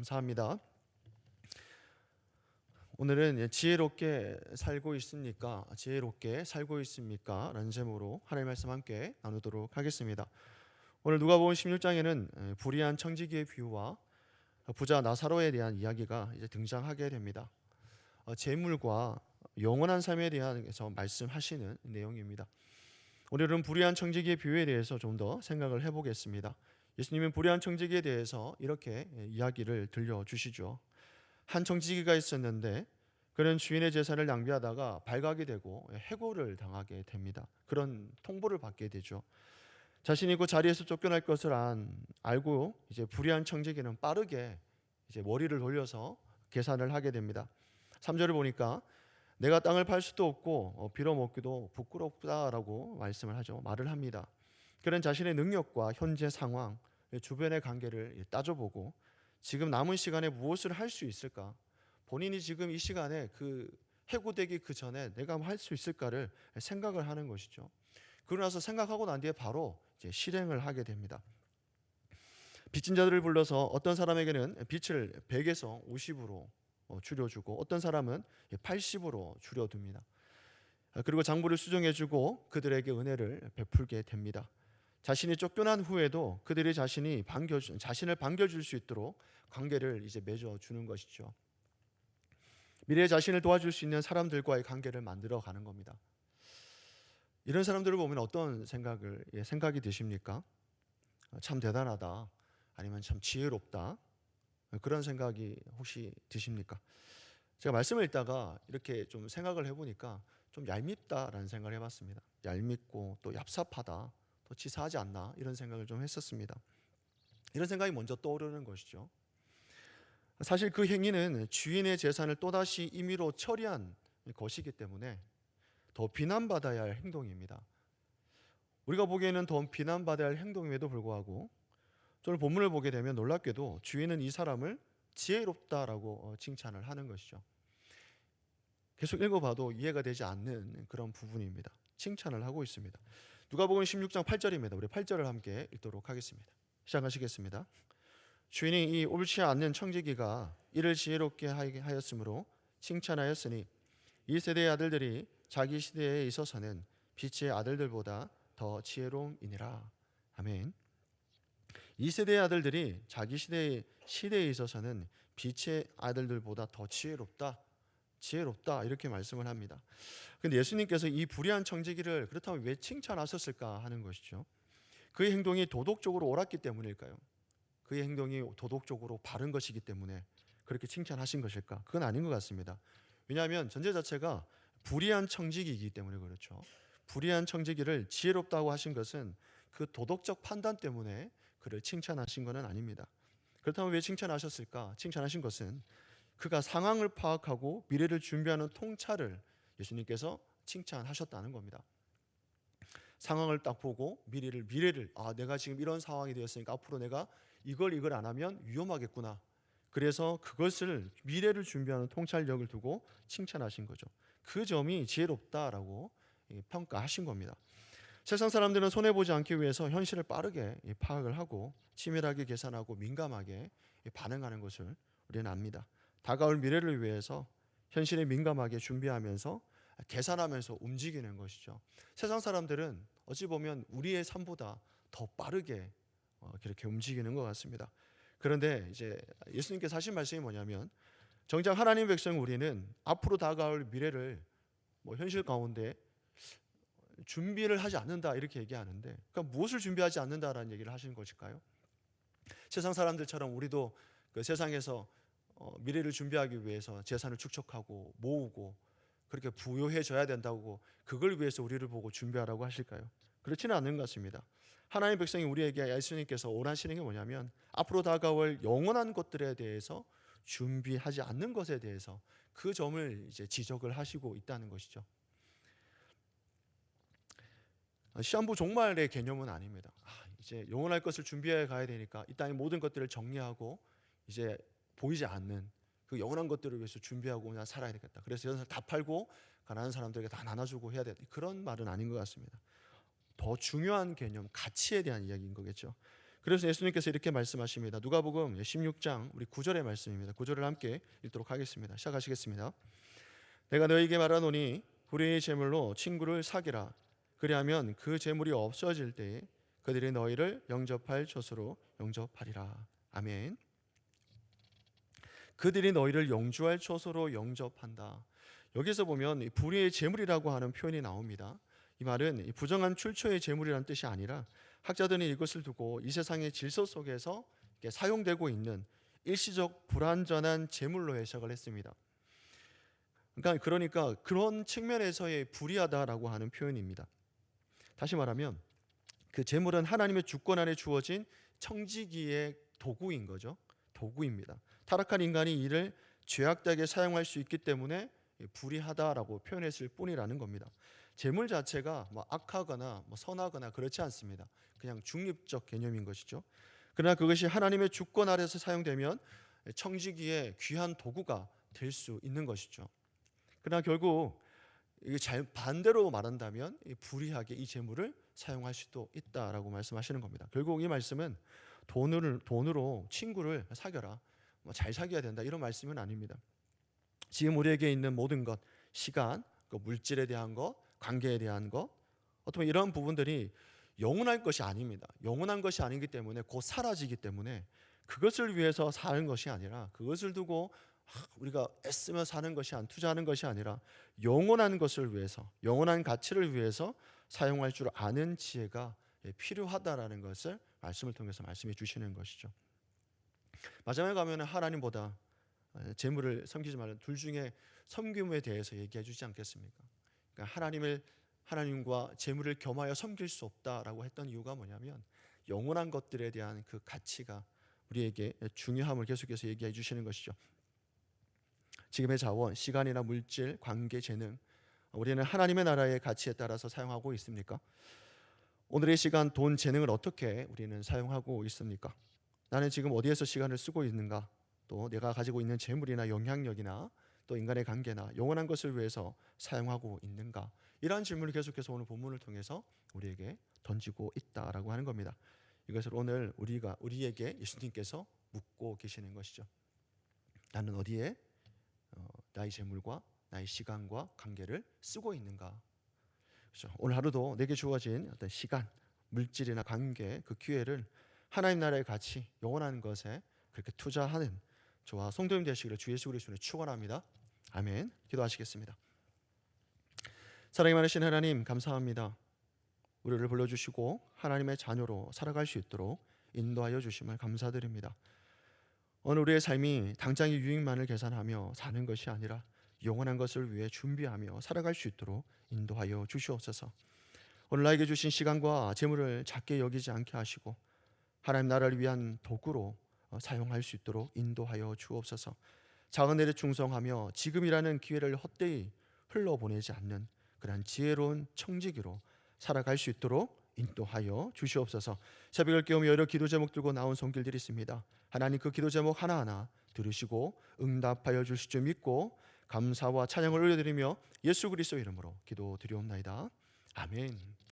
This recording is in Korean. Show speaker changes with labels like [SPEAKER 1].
[SPEAKER 1] 감사합니다. 오늘은 지혜롭게 살고 있습니까? 지혜롭게 살고 있습니까? 라는 제목으로 하나님의 말씀 함께 나누도록 하겠습니다. 오늘 누가복음 16장에는 불의한 청지기의 비유와 부자 나사로에 대한 이야기가 이제 등장하게 됩니다. 재물과 영원한 삶에 대해서 말씀하시는 내용입니다. 오늘은 불의한 청지기의 비유에 대해서 좀 더 생각을 해보겠습니다. 예수님은 불의한 청지기에 대해서 이렇게 이야기를 들려주시죠. 한 청지기가 있었는데 그는 주인의 재산을 낭비하다가 발각이 되고 해고를 당하게 됩니다. 그런 통보를 받게 되죠. 자신이 그 자리에서 쫓겨날 것을 알고 이제 불의한 청지기는 빠르게 이제 머리를 돌려서 계산을 하게 됩니다. 3절을 보니까 내가 땅을 팔 수도 없고 빌어먹기도 부끄럽다라고 말을 합니다. 그는 자신의 능력과 현재 상황, 주변의 관계를 따져보고 지금 남은 시간에 무엇을 할 수 있을까? 본인이 지금 이 시간에 그 해고되기 그 전에 내가 할 수 있을까를 생각을 하는 것이죠. 그러고 나서 생각하고 난 뒤에 바로 이제 실행을 하게 됩니다. 빚진 자들을 불러서 어떤 사람에게는 빚을 100에서 50으로 줄여주고 어떤 사람은 80으로 줄여둡니다. 그리고 장부를 수정해주고 그들에게 은혜를 베풀게 됩니다. 자신이 쫓겨난 후에도 그들이 자신을 반겨줄 수 있도록 관계를 이제 맺어주는 것이죠. 미래에 자신을 도와줄 수 있는 사람들과의 관계를 만들어가는 겁니다. 이런 사람들을 보면 어떤 생각이 드십니까? 참 대단하다, 아니면 참 지혜롭다, 그런 생각이 혹시 드십니까? 제가 말씀을 읽다가 이렇게 좀 생각을 해보니까 좀 얄밉다라는 생각을 해봤습니다. 얄밉고 또 얍삽하다, 또 치사하지 않나, 이런 생각을 좀 했었습니다. 이런 생각이 먼저 떠오르는 것이죠. 사실 그 행위는 주인의 재산을 또다시 임의로 처리한 것이기 때문에 더 비난받아야 할 행동입니다. 우리가 보기에는 더 비난받아야 할 행동임에도 불구하고 오늘 본문을 보게 되면 놀랍게도 주인은 이 사람을 지혜롭다라고 칭찬을 하는 것이죠. 계속 읽어봐도 이해가 되지 않는 그런 부분입니다. 칭찬을 하고 있습니다. 누가복음 16장 8절입니다. 우리 8절을 함께 읽도록 하겠습니다. 시작하시겠습니다. 주인이 이 옳지 않는 청지기가 이를 지혜롭게 하였으므로 칭찬하였으니 이 세대의 아들들이 자기 시대에 있어서는 빛의 아들들보다 더 지혜로움이니라. 아멘. 이 세대의 아들들이 자기 시대에 있어서는 빛의 아들들보다 더 지혜롭다 이렇게 말씀을 합니다. 그런데 예수님께서 이 불의한 청지기를 그렇다면 왜 칭찬하셨을까 하는 것이죠. 그의 행동이 도덕적으로 옳았기 때문일까요? 그의 행동이 도덕적으로 바른 것이기 때문에 그렇게 칭찬하신 것일까? 그건 아닌 것 같습니다. 왜냐하면 전제 자체가 불의한 청지기이기 때문에 그렇죠. 불의한 청지기를 지혜롭다고 하신 것은 그 도덕적 판단 때문에 그를 칭찬하신 것은 아닙니다. 그렇다면 왜 칭찬하셨을까? 칭찬하신 것은 그가 상황을 파악하고 미래를 준비하는 통찰을 예수님께서 칭찬하셨다는 겁니다. 상황을 딱 보고 미래를 내가 지금 이런 상황이 되었으니까 앞으로 내가 이걸 안 하면 위험하겠구나. 그래서 그것을 미래를 준비하는 통찰력을 두고 칭찬하신 거죠. 그 점이 지혜롭다라고 평가하신 겁니다. 세상 사람들은 손해보지 않기 위해서 현실을 빠르게 파악을 하고 치밀하게 계산하고 민감하게 반응하는 것을 우리는 압니다. 다가올 미래를 위해서 현실에 민감하게 준비하면서 계산하면서 움직이는 것이죠. 세상 사람들은 어찌 보면 우리의 삶보다 더 빠르게 그렇게 움직이는 것 같습니다. 그런데 이제 예수님께서 하신 말씀이 뭐냐면 정작 하나님 백성 우리는 앞으로 다가올 미래를 현실 가운데 준비를 하지 않는다 이렇게 얘기하는데, 그러니까 무엇을 준비하지 않는다라는 얘기를 하시는 것일까요? 세상 사람들처럼 우리도 그 세상에서 미래를 준비하기 위해서 재산을 축적하고 모으고 그렇게 부유해져야 된다고 그걸 위해서 우리를 보고 준비하라고 하실까요? 그렇지는 않는 것 같습니다. 하나님의 백성이 우리에게 예수님께서 원하시는 게 뭐냐면 앞으로 다가올 영원한 것들에 대해서 준비하지 않는 것에 대해서 그 점을 이제 지적을 하시고 있다는 것이죠. 시한부 종말의 개념은 아닙니다. 이제 영원할 것을 준비해 가야 되니까 이 땅의 모든 것들을 정리하고 이제 보이지 않는 그 영원한 것들을 위해서 준비하고 그냥 살아야 되겠다. 그래서 이런 다 팔고 가난한 사람들에게 다 나눠주고 해야 되겠다. 그런 말은 아닌 것 같습니다. 더 중요한 개념, 가치에 대한 이야기인 거겠죠. 그래서 예수님께서 이렇게 말씀하십니다. 누가복음 16장 우리 9절의 말씀입니다. 9절을 함께 읽도록 하겠습니다. 시작하시겠습니다. 내가 너희에게 말하노니 불의의 제물로 친구를 사귀라. 그리하면 그 제물이 없어질 때에 그들이 너희를 영접할 젖으로 영접하리라. 아멘. 그들이 너희를 영주할 젖으로 영접한다. 여기서 보면 불의의 제물이라고 하는 표현이 나옵니다. 이 말은 부정한 출처의 제물이라는 뜻이 아니라 학자들은 이것을 두고 이 세상의 질서 속에서 사용되고 있는 일시적 불완전한 제물로 해석을 했습니다. 그러니까 그런 측면에서의 불의하다라고 하는 표현입니다. 다시 말하면 그 제물은 하나님의 주권 아래 주어진 청지기의 도구인 거죠. 도구입니다. 타락한 인간이 이를 죄악되게 사용할 수 있기 때문에 불의하다라고 표현했을 뿐이라는 겁니다. 제물 자체가 악하거나 선하거나 그렇지 않습니다. 그냥 중립적 개념인 것이죠. 그러나 그것이 하나님의 주권 아래서 사용되면 청지기의 귀한 도구가 될 수 있는 것이죠. 그러나 결국 이게 잘 반대로 말한다면 불의하게 이 재물을 사용할 수도 있다라고 말씀하시는 겁니다. 결국 이 말씀은 돈으로 친구를 사겨라, 잘 사귀어야 된다 이런 말씀은 아닙니다. 지금 우리에게 있는 모든 것, 시간, 물질에 대한 것, 관계에 대한 것, 어떤 이런 부분들이 영원할 것이 아닙니다. 영원한 것이 아니기 때문에 곧 사라지기 때문에 그것을 위해서 사는 것이 아니라 그것을 두고 우리가 애쓰며 사는 것이 투자하는 것이 아니라 영원한 것을 위해서, 영원한 가치를 위해서 사용할 줄 아는 지혜가 필요하다라는 것을 말씀을 통해서 말씀해 주시는 것이죠. 마지막에 가면 하나님보다 재물을 섬기지 말라 둘 중에 섬김에 대해서 얘기해 주지 않겠습니까? 그러니까 하나님과 재물을 겸하여 섬길 수 없다라고 했던 이유가 뭐냐면 영원한 것들에 대한 그 가치가 우리에게 중요함을 계속해서 얘기해 주시는 것이죠. 지금의 자원, 시간이나 물질, 관계, 재능, 우리는 하나님의 나라의 가치에 따라서 사용하고 있습니까? 오늘의 시간, 돈, 재능을 어떻게 우리는 사용하고 있습니까? 나는 지금 어디에서 시간을 쓰고 있는가? 또 내가 가지고 있는 재물이나 영향력이나 또 인간의 관계나 영원한 것을 위해서 사용하고 있는가? 이러한 질문을 계속해서 오늘 본문을 통해서 우리에게 던지고 있다라고 하는 겁니다. 이것을 오늘 우리에게 예수님께서 묻고 계시는 것이죠. 나는 어디에 나의 재물과 나의 시간과 관계를 쓰고 있는가? 그렇죠? 오늘 하루도 내게 주어진 어떤 시간, 물질이나 관계, 그 기회를 하나님 나라의 가치, 영원한 것에 그렇게 투자하는 저와 성도님 되시기를 주 예수 그리스도로 축원합니다. 아멘. 기도하시겠습니다. 사랑이 많으신 하나님 감사합니다. 우리를 불러주시고 하나님의 자녀로 살아갈 수 있도록 인도하여 주심을 감사드립니다. 오늘 우리의 삶이 당장의 유익만을 계산하며 사는 것이 아니라 영원한 것을 위해 준비하며 살아갈 수 있도록 인도하여 주시옵소서. 오늘 나에게 주신 시간과 재물을 작게 여기지 않게 하시고 하나님 나라를 위한 도구로 사용할 수 있도록 인도하여 주옵소서. 작은 일에 충성하며 지금이라는 기회를 헛되이 흘러보내지 않는 그러한 지혜로운 청지기로 살아갈 수 있도록 인도하여 주시옵소서. 새벽을 깨우며 여러 기도 제목 들고 나온 손길들이 있습니다. 하나님 그 기도 제목 하나하나 들으시고 응답하여 주실 줄 믿고 감사와 찬양을 올려드리며 예수 그리스도 이름으로 기도드리옵나이다. 아멘.